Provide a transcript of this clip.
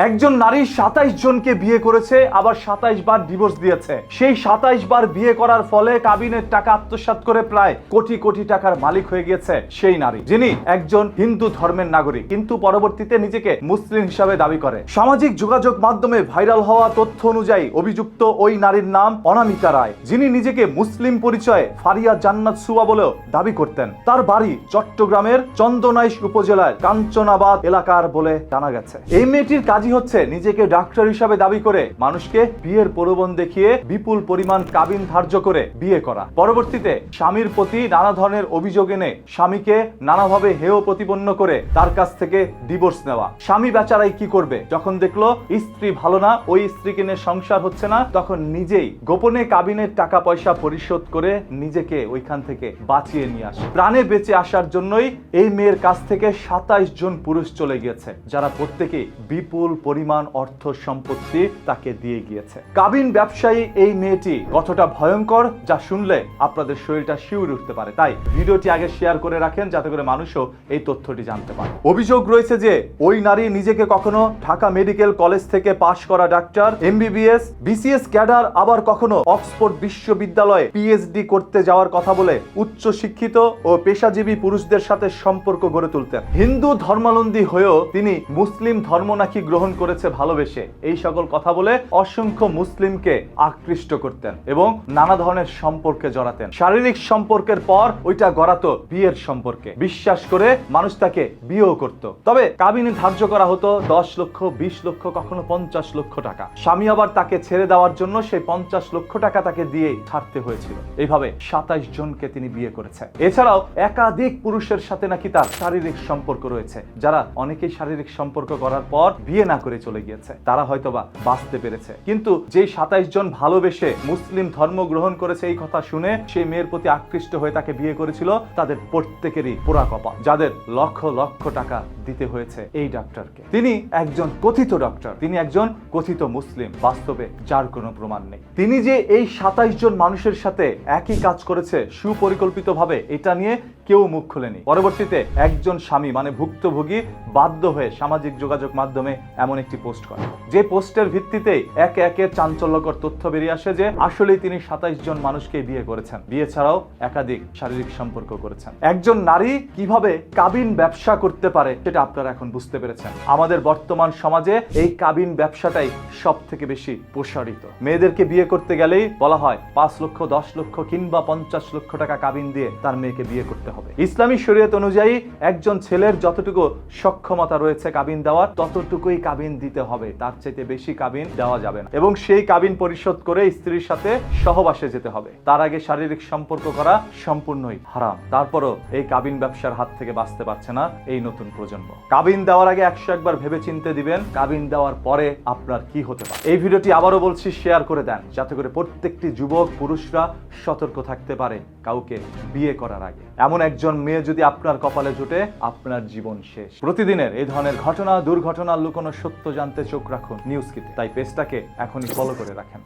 একজন নারী 27 জনকে বিয়ে করেছে, আবার 27 বার ডিভোর্স দিয়েছে। সেই 27 বার বিয়ে করার ফলে কাবিনের টাকা আত্মসাৎ করে প্রায় কোটি কোটি টাকার মালিক হয়ে গিয়েছে সেই নারী, যিনি একজন হিন্দু ধর্মের নাগরিক, কিন্তু পরবর্তীতে নিজেকে মুসলিম হিসাবে দাবি করে। সামাজিক যোগাযোগ মাধ্যমে ভাইরাল হওয়া তথ্য অনুযায়ী অভিযুক্ত ওই নারীর নাম অনামিকা রায়, যিনি নিজেকে মুসলিম পরিচয়ে ফারিয়া জান্নাত সুয়া বলেও দাবি করতেন। তার বাড়ি চট্টগ্রামের চন্দনাইশ উপজেলার কাঞ্চনাবাদ এলাকার বলে জানা গেছে। এই মেয়েটির কাজই হচ্ছে নিজেকে ডাক্তার হিসাবে দাবি করে মানুষকে বিয়ের প্রলোভন দেখিয়ে বিপুল পরিমাণ কাবিন ধার্য করে বিয়ে করা। পরবর্তীতে স্বামীর প্রতি নানা ধরনের অভিযোগ এনে স্বামীকে নানাভাবে হেয় প্রতিপন্ন করে তার কাছ থেকে ডিভোর্স নেওয়া। স্বামী বেচারাই কি করবে, যখন দেখলো স্ত্রী ভালো না, ওই স্ত্রীকে নিয়ে সংসার হচ্ছে না, তখন নিজেই গোপনে কাবিনের টাকা পয়সা পরিশোধ করে নিজেকে ওইখান থেকে বাঁচিয়ে নিয়ে আসে। প্রাণে বেঁচে আসার জন্যই এই মেয়ের কাছ থেকে 27 জন পুরুষ চলে গিয়েছে, যারা প্রত্যেকেই বিপুল পরিমাণ অর্থ সম্পত্তি তাকে দিয়ে গিয়েছে। কাবিন ব্যবসায়ী এই মেয়েটি কতটা ভয়ঙ্কর, যা শুনলে আপনাদের শরীরটা শিউরে উঠতে পারে। তাই ভিডিওটি আগে শেয়ার করে রাখেন, যাতে করে মানুষও এই তথ্যটি জানতে পারে। অভিযোগ রয়েছে যে ওই নারী নিজেকে কখনো ঢাকা মেডিকেল কলেজ থেকে পাশ করা ডাক্তার, এমবিবিএস, বিসিএস ক্যাডার, আবার কখনো অক্সফোর্ড বিশ্ববিদ্যালয়ে পিএইচডি করতে যাওয়ার কথা বলে উচ্চ শিক্ষিত ও পেশাজীবী পুরুষদের সাথে সম্পর্ক গড়ে তুলতেন। হিন্দু ধর্মাবলম্বী হয়েও তিনি মুসলিম ধর্ম নাকি গ্রহণ করেছে ভালোবেসে, এই সকল কথা বলে অসংখ্য মুসলিমকে আকৃষ্ট করতেন এবং নানা ধরনের সম্পর্কে জড়াতেন। শারীরিক সম্পর্কের পর ওইটা গড়াতো বিয়ের সম্পর্কে, বিশ্বাস করে মানুষ তাকে বিয়েও করত। তবে কাবিনে ধার্য করা হতো 10 লক্ষ, 20 লক্ষ, কখনো 50 লক্ষ টাকা। স্বামী আবার তাকে ছেড়ে দেওয়ার জন্য সেই 50 লক্ষ টাকা তাকে দিয়েই ছাড়তে হয়েছিল। এইভাবে 27 জনকে তিনি বিয়ে করেছে। এছাড়াও একাধিক পুরুষের সাথে নাকি তার শারীরিক সম্পর্ক রয়েছে, যারা অনেকেই শারীরিক সম্পর্ক করার পর বিয়ে না করে চলে গিয়েছে। তারা হয়তোবা বাঁচতে পেরেছে, কিন্তু যে 27 জন ভালোবেসে মুসলিম ধর্ম গ্রহণ করেছে এই কথা শুনে সেই মেয়ের প্রতি আকৃষ্ট হয়ে তাকে বিয়ে করেছিল, তাদের প্রত্যেকেরই পোড়া কপাল, যাদের লক্ষ লক্ষ টাকা দিতে হয়েছে এই ডাক্তারকে। তিনি একজন কথিত ডক্টর, তিনি একজন কথিত মুসলিম, বাস্তবে যার কোনো প্রমাণ নেই। তিনি যে এই 27 জন মানুষের সাথে একই কাজ করেছে সুপরিকল্পিতভাবে, এটা নিয়ে কেউ মুখ খোলেনি। পরবর্তীতে একজন স্বামী মানে ভুক্তভোগী বাধ্য হয়ে সামাজিক যোগাযোগ মাধ্যমে এমন একটি পোস্ট করে, যে পোস্টের ভিত্তিতেই একে একে চাঞ্চল্যকর তথ্য বেরিয়ে আসে যে আসলেই তিনি 27 জন মানুষকে বিয়ে করেছেন। বিয়ে ছাড়াও একাধিক শারীরিক সম্পর্ক করেছেন। একজন নারী কিভাবে কাবিন ব্যবসা করতে পারে সেটা আপনারা এখন বুঝতে পেরেছেন। আমাদের বর্তমান সমাজে এই কাবিন ব্যবসাটাই সব থেকে বেশি প্রসারিত। মেয়েদেরকে বিয়ে করতে গেলেই বলা হয় 5 লক্ষ, 10 লক্ষ কিংবা 50 লক্ষ টাকা কাবিন দিয়ে তার মেয়েকে বিয়ে করতে হবে। ইসলামী শরীয়ত অনুযায়ী একজন ছেলের যতটুকু সক্ষমতা রয়েছে কাবিন দেওয়ার, ততটুকুই কাবিন দিতে হবে, তার চাইতে বেশি কাবিন দেওয়া যাবে না। এবং সেই কাবিন পরিশোধ করে স্ত্রীর সাথে সহবাসে যেতে হবে। তার আগে শারীরিক সম্পর্ক করা সম্পূর্ণই হারাম। তারপরও এই কাবিন ব্যবসার হাত থেকে বাঁচতে পারছে না এই নতুন প্রজন্ম। কাবিন দেওয়ার আগে 101 বার ভেবে চিন্তে দিবেন কাবিন দেওয়ার পরে আপনার কি হতে পারে। এই ভিডিওটি আবারও বলছি, শেয়ার করে দেন, যাতে করে প্রত্যেকটি যুবক পুরুষরা সতর্ক থাকতে পারে কাউকে বিয়ে করার আগে। এমন একজন মেয়ে যদি আপনার কপালে জুটে, আপনার জীবন শেষ। প্রতিদিনের এই ধরনের ঘটনা, দুর্ঘটনা, লুকোনো সত্য জানতে চোখ রাখুন নিউজ কিতে। তাই পেজটাকে এখনই ফলো করে রাখেন।